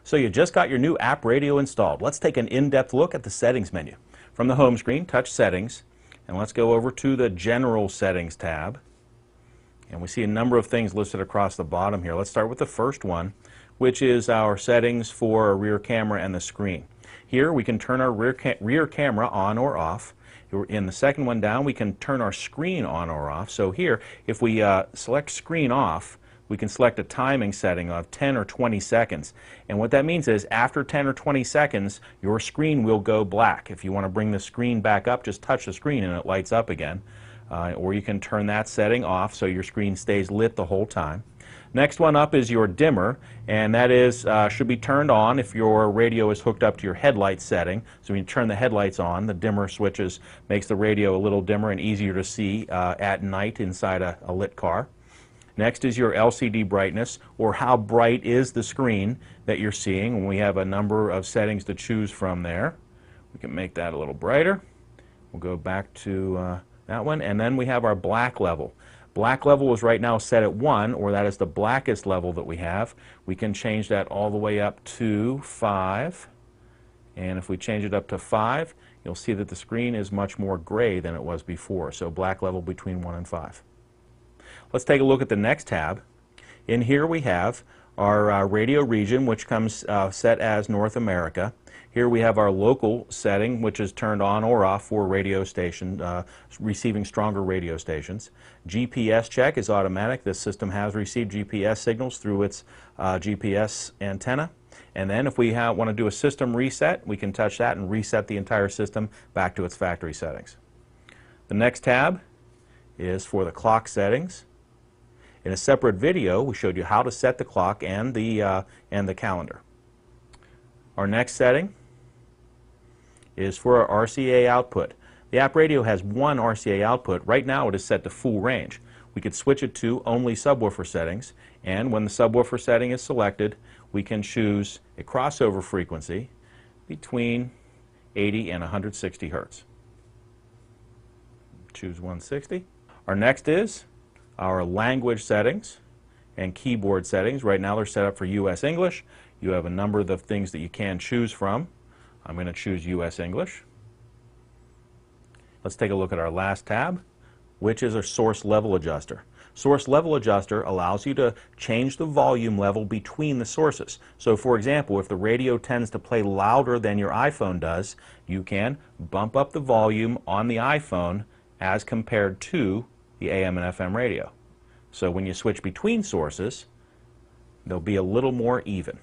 So you just got your new AppRadio installed. Let's take an in-depth look at the settings menu. From the home screen, touch Settings, and let's go over to the General Settings tab. And we see a number of things listed across the bottom here. Let's start with the first one, which is our settings for our rear camera and the screen. Here we can turn our rear camera on or off. In the second one down, we can turn our screen on or off. So here, if we select screen off, we can select a timing setting of 10 or 20 seconds. And what that means is after 10 or 20 seconds, your screen will go black. If you want to bring the screen back up, just touch the screen and it lights up again. Or you can turn that setting off so your screen stays lit the whole time. Next one up is your dimmer, and that is should be turned on if your radio is hooked up to your headlight setting. So when you turn the headlights on, the dimmer switches makes the radio a little dimmer and easier to see at night inside a lit car. Next is your LCD brightness, or how bright is the screen that you're seeing. And we have a number of settings to choose from there. We can make that a little brighter. We'll go back to that one, and then we have our black level. Black level is right now set at 1, or that is the blackest level that we have. We can change that all the way up to 5. And if we change it up to 5, you'll see that the screen is much more gray than it was before. So black level between 1 and 5. Let's take a look at the next tab. In here we have our radio region, which comes set as North America. Here we have our local setting, which is turned on or off for radio station, receiving stronger radio stations. GPS check is automatic. This system has received GPS signals through its GPS antenna. And then if we want to do a system reset, we can touch that and reset the entire system back to its factory settings. The next tab is for the clock settings. In a separate video, we showed you how to set the clock and the calendar. Our next setting is for our RCA output. The AppRadio has one RCA output. Right now it is set to full range. We could switch it to only subwoofer settings, and when the subwoofer setting is selected, we can choose a crossover frequency between 80 and 160 Hertz. Choose 160. Our next is our language settings and keyboard settings. Right now they're set up for US English. You have a number of the things that you can choose from. I'm going to choose US English. Let's take a look at our last tab, which is a source level adjuster. Source level adjuster allows you to change the volume level between the sources. So for example, if the radio tends to play louder than your iPhone does, you can bump up the volume on the iPhone as compared to the AM and FM radio. So when you switch between sources, they'll be a little more even.